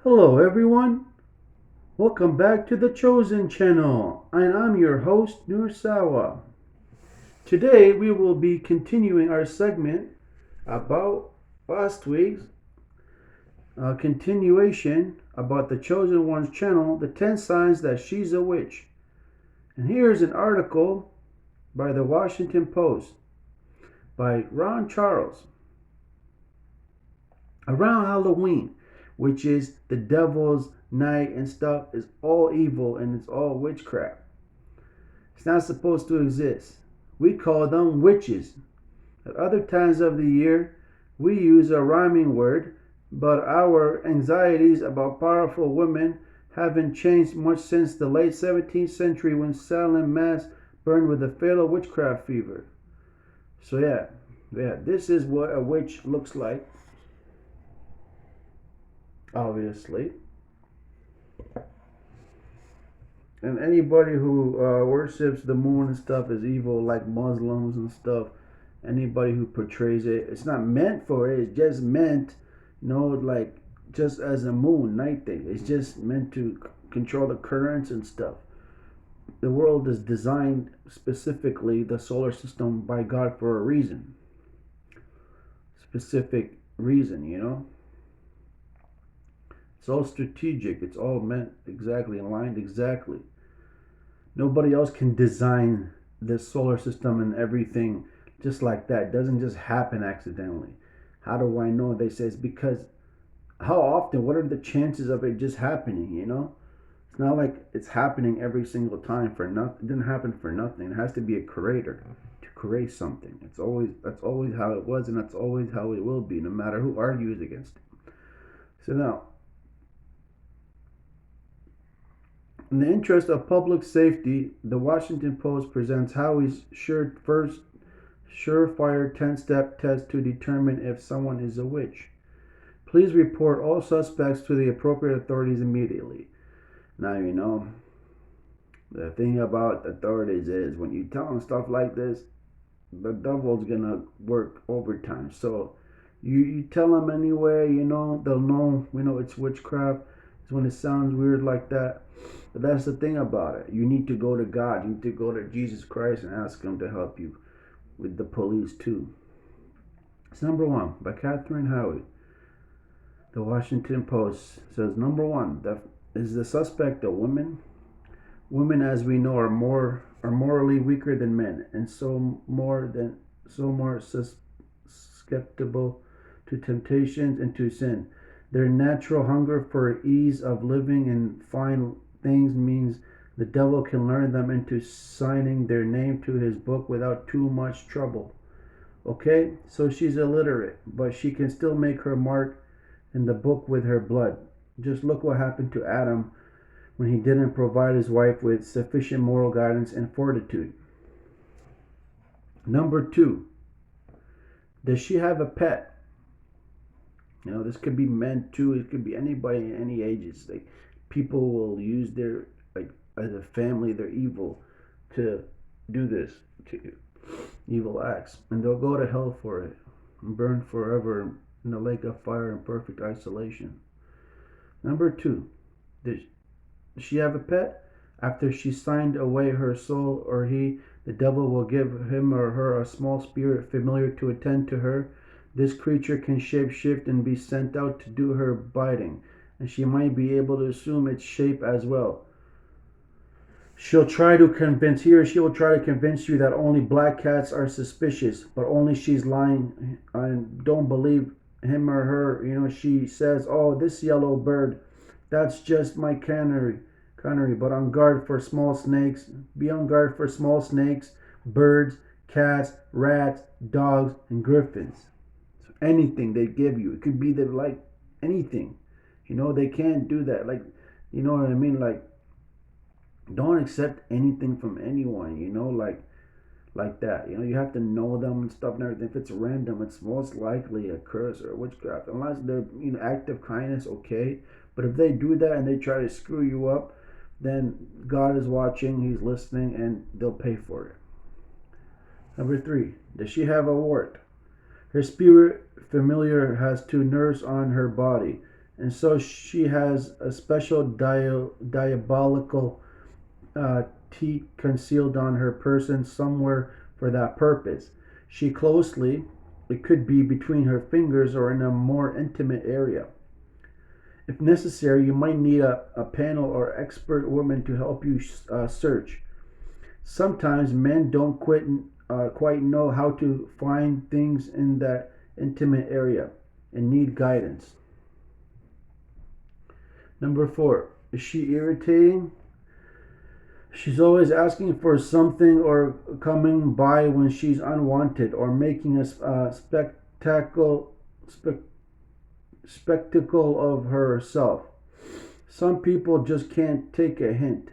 Hello, everyone. Welcome back to the Chosen Channel, and I'm your host, Nursawa. Today, we will be continuing our segment about last week's continuation about the Chosen One's channel, the 10 signs that she's a witch. And here's an article by the Washington Post by Ron Charles. Around Halloween, which is the devil's night and stuff, is all evil and it's all witchcraft. It's not supposed to exist. We call them witches. At other times of the year, we use a rhyming word, but our anxieties about powerful women haven't changed much since the late 17th century when Salem, Mass burned with a fatal witchcraft fever. So this is what a witch looks like. Obviously. And anybody who worships the moon and stuff is evil, like Muslims and stuff. Anybody who portrays it, it's not meant for it. It's just meant, like just as a moon night thing. It's just meant to control the currents and stuff. The world is designed specifically, the solar system, by God for a reason. Specific reason. It's all strategic. It's all meant exactly, aligned exactly. Nobody else can design this solar system and everything just like that. It doesn't just happen accidentally. How do I know? They say it's because how often, what are the chances of it just happening? It's not like it's happening every single time for nothing. It didn't happen for nothing. It has to be a creator to create something. That's always how it was, and that's always how it will be, no matter who argues against it. So now, in the interest of public safety, the Washington Post presents Howie's first surefire 10-step test to determine if someone is a witch. Please report all suspects to the appropriate authorities immediately. Now, the thing about authorities is when you tell them stuff like this, the devil's gonna work overtime. So you tell them anyway, they'll know, it's witchcraft. It's when it sounds weird like that. But that's the thing about it. You need to go to God. You need to go to Jesus Christ and ask Him to help you with the police too. It's number one by Catherine Howie. The Washington Post says number one, is the suspect a woman? Women, as we know, are morally weaker than men, and so more susceptible to temptations and to sin. Their natural hunger for ease of living and fine things means the devil can lure them into signing their name to his book without too much trouble. Okay, so she's illiterate, but she can still make her mark in the book with her blood. Just look what happened to Adam when he didn't provide his wife with sufficient moral guidance and fortitude. Number two, does she have a pet? This could be men too. It could be anybody in any ages. Like people will use their as a family, they're evil to do this to you, evil acts, and they'll go to hell for it and burn forever in the lake of fire in perfect isolation. Number two, does she have a pet? After she signed away her soul, or he, the devil will give him or her a small spirit familiar to attend to her. This creature can shapeshift and be sent out to do her bidding, and she might be able to assume its shape as well. He or she will try to convince you that only black cats are suspicious, but only she's lying and don't believe him or her. She says, "Oh, this yellow bird, that's just my canary, but on guard for small snakes. Be on guard for small snakes, birds, cats, rats, dogs, and griffins." So anything they give you, it could be anything. They can't do that. You know what I mean? Don't accept anything from anyone. Like that. You have to know them and stuff and everything. If it's random, it's most likely a curse or a witchcraft. Unless they're act of kindness, okay. But if they do that and they try to screw you up, then God is watching, He's listening, and they'll pay for it. Number three, does she have a wart? Her spirit familiar has to nurse on her body, And so she has a special diabolical teeth concealed on her person somewhere for that purpose. She closely, it could be between her fingers or in a more intimate area. If necessary, you might need a panel or expert woman to help you search. Sometimes men don't quite know how to find things in that intimate area and need guidance. Number four, is she irritating? She's always asking for something or coming by when she's unwanted or making a spe- spectacle of herself. Some people just can't take a hint.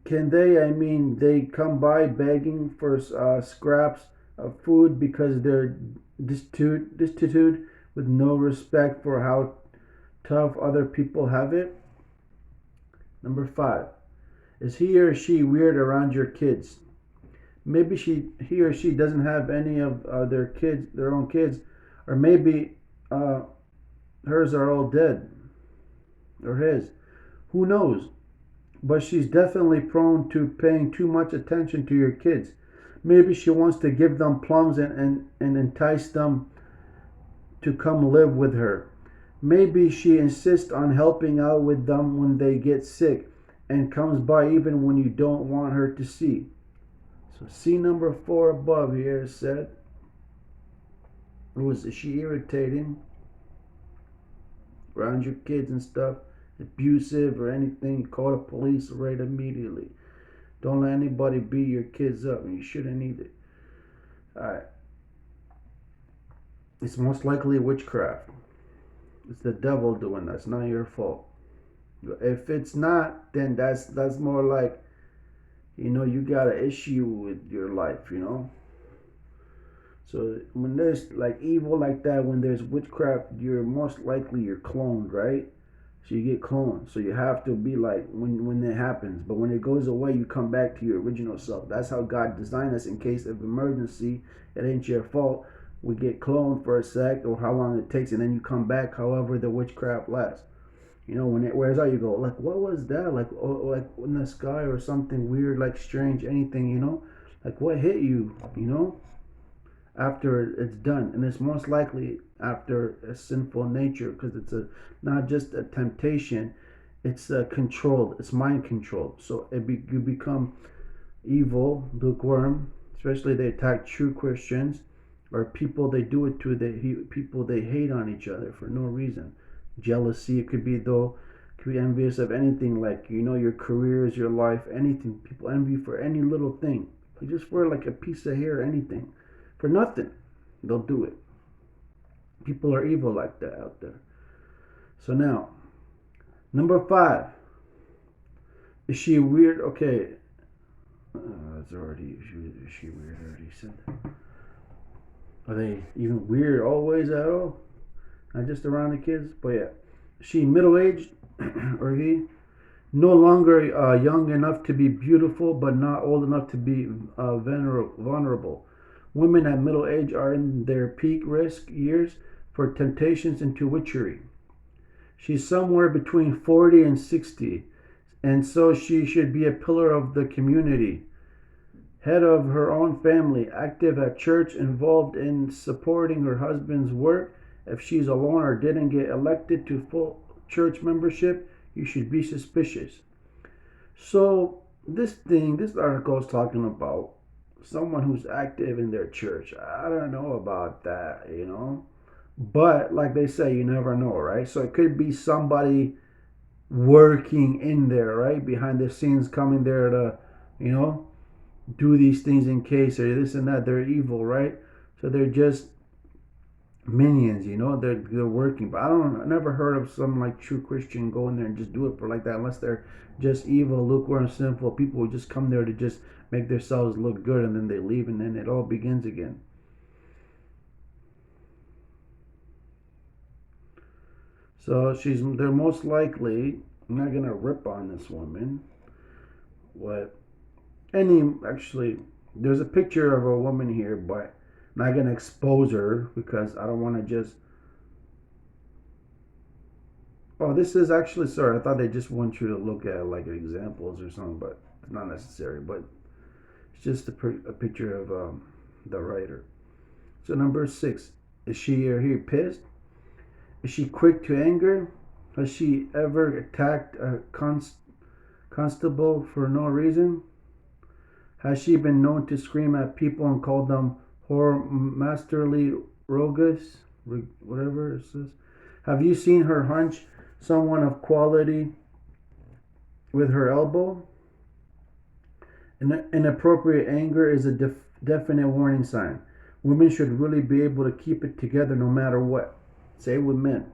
Can they? I mean, they come by begging for scraps of food because they're destitute with no respect for how tough other people have it. Number five, is he or she weird around your kids? Maybe he or she doesn't have any of their own kids, or maybe uh, hers are all dead, or his. Who knows? But she's definitely prone to paying too much attention to your kids. Maybe she wants to give them plums and entice them to come live with her. Maybe she insists on helping out with them when they get sick and comes by even when you don't want her to see. So C number four above here said, was she irritating around your kids and stuff, abusive or anything? Call the police right immediately. Don't let anybody beat your kids up, and you shouldn't either. Alright. It's most likely witchcraft. It's the devil doing that. It's not your fault. If it's not, then that's more like, you got an issue with your life. So when there's like evil like that, when there's witchcraft, you're cloned, right? So you get cloned. So you have to be like when it happens. But when it goes away, you come back to your original self. That's how God designed us in case of emergency. It ain't your fault. We get cloned for a sec or how long it takes, and then you come back. However, the witchcraft lasts. When it wears out, you go like, what was that? Like, like in the sky or something weird, like strange, anything. Like what hit you? After it's done, and it's most likely after a sinful nature, because it's not just a temptation, it's controlled, it's mind controlled. So you become evil, lukewarm. Especially they attack true Christians or people they do it to. People they hate on each other for no reason. Jealousy, it could be though. Could be envious of anything, like your careers, your life, anything. People envy for any little thing, like just for like a piece of hair, anything, for nothing. They'll do it. People are evil like that out there. So now, number five, is she weird? Okay, that's already, is she weird? I already said that. Are they even weird always at all? Not just around the kids, but yeah. Is she middle aged or he? No longer young enough to be beautiful, but not old enough to be vulnerable. Women at middle age are in their peak risk years for temptations into witchery. She's somewhere between 40 and 60, and so she should be a pillar of the community, head of her own family, active at church, involved in supporting her husband's work. If she's alone or didn't get elected to full church membership, you should be suspicious. So this article is talking about someone who's active in their church. I don't know about that. But like they say, you never know, right? So it could be somebody working in there, right? Behind the scenes, coming there to, you know, do these things in case or this and that. They're evil, right? So they're just minions, they're working. But I never heard of some like true Christian go in there and just do it for like that, unless they're just evil, lukewarm, sinful people who just come there to just make themselves look good, and then they leave, and then it all begins again. So they're most likely, I'm not gonna rip on this woman. What actually, there's a picture of a woman here, but I'm not gonna expose her because I don't want to just Oh, this is actually, sorry, I thought they just want you to look at like examples or something, but it's not necessary. But it's just a picture of the writer. So number 6, is she or he pissed? Is she quick to anger? Has she ever attacked a constable for no reason? Has she been known to scream at people and call them whore masterly rogues? Whatever it says. Have you seen her hunch someone of quality with her elbow? Inappropriate anger is a definite warning sign. Women should really be able to keep it together no matter what. Say with men.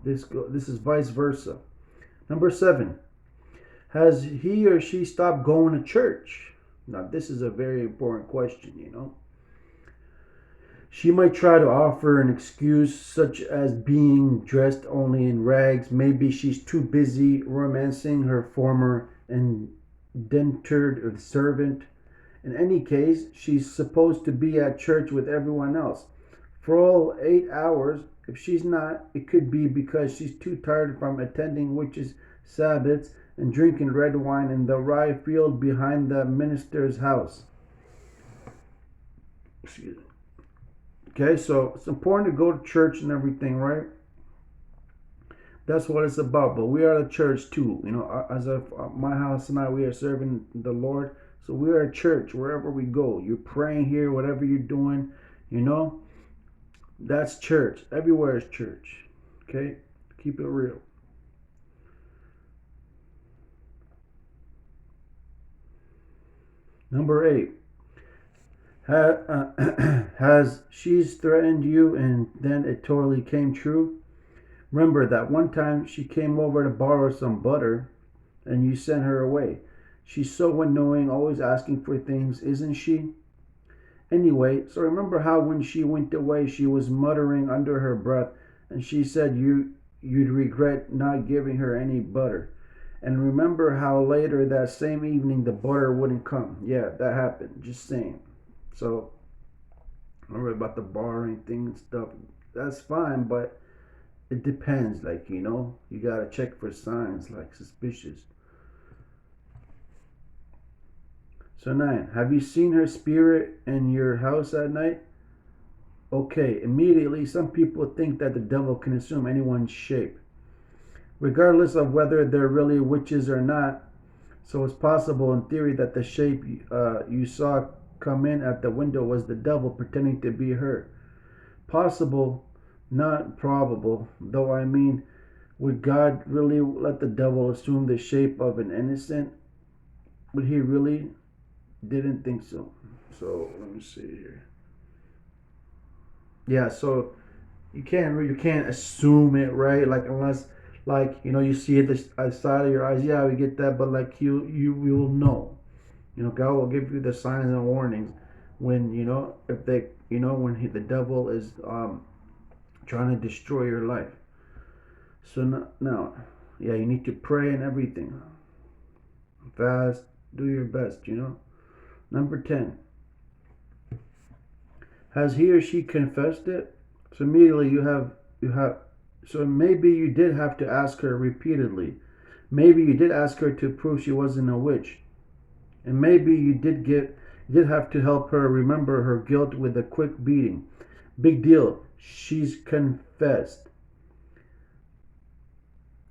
This is vice versa. Number 7. Has he or she stopped going to church? Now, this is a very important question. She might try to offer an excuse such as being dressed only in rags. Maybe she's too busy romancing her former indentured servant. In any case, she's supposed to be at church with everyone else. For all 8 hours, if she's not, it could be because she's too tired from attending witches' Sabbaths and drinking red wine in the rye field behind the minister's house. Excuse me. Okay, so it's important to go to church and everything, right? That's what it's about. But we are a church too. As of my house and we are serving the Lord. So we are a church wherever we go. You're praying here, whatever you're doing, that's church. Everywhere is church. Okay? Keep it real. Number 8. Has she's threatened you and then it totally came true? Remember that one time she came over to borrow some butter and you sent her away. She's so annoying, always asking for things, isn't she? Anyway, so remember how when she went away she was muttering under her breath and she said you'd regret not giving her any butter. And remember how later that same evening the butter wouldn't come. Yeah, that happened. Just saying. So, remember about the borrowing thing and stuff. That's fine, but it depends. You gotta check for signs like suspicious. So 9. Have you seen her spirit in your house at night? Okay, immediately some people think that the devil can assume anyone's shape, regardless of whether they're really witches or not. So it's possible in theory that the shape you saw come in at the window was the devil pretending to be her. Possible, not probable, though. I mean, would God really let the devil assume the shape of an innocent? Would he really? Didn't think so. So let me see here. Yeah, so you can't assume it, right? Like unless you see it the side of your eyes. Yeah, we get that, but you will know. God will give you the signs and warnings when if they when the devil is trying to destroy your life. So now, yeah, you need to pray and everything. Fast, do your best. Number 10. Has he or she confessed it? So immediately you have. So maybe you did have to ask her repeatedly. Maybe you did ask her to prove she wasn't a witch. And maybe you did have to help her remember her guilt with a quick beating. Big deal. She's confessed.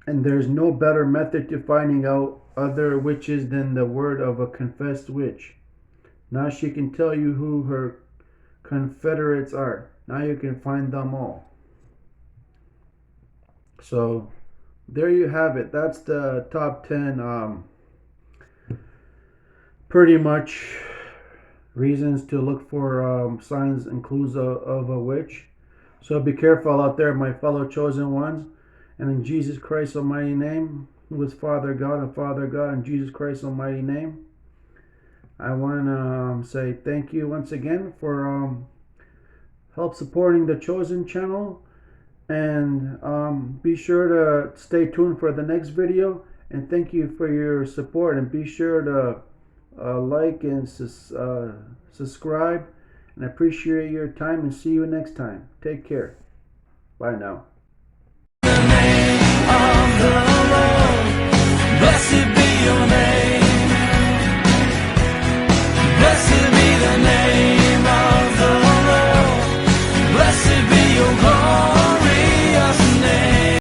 And there's no better method to finding out other witches than the word of a confessed witch. Now she can tell you who her confederates are. Now you can find them all. So there you have it. That's the top 10 pretty much reasons to look for signs and clues of a witch. So be careful out there, my fellow chosen ones. And in Jesus Christ's almighty name, who is Father God and Father God, in Jesus Christ's almighty name, I want to say thank you once again for help supporting the Chosen channel. And be sure to stay tuned for the next video. And thank you for your support. And be sure to like and subscribe. And I appreciate your time and see you next time. Take care. Bye now.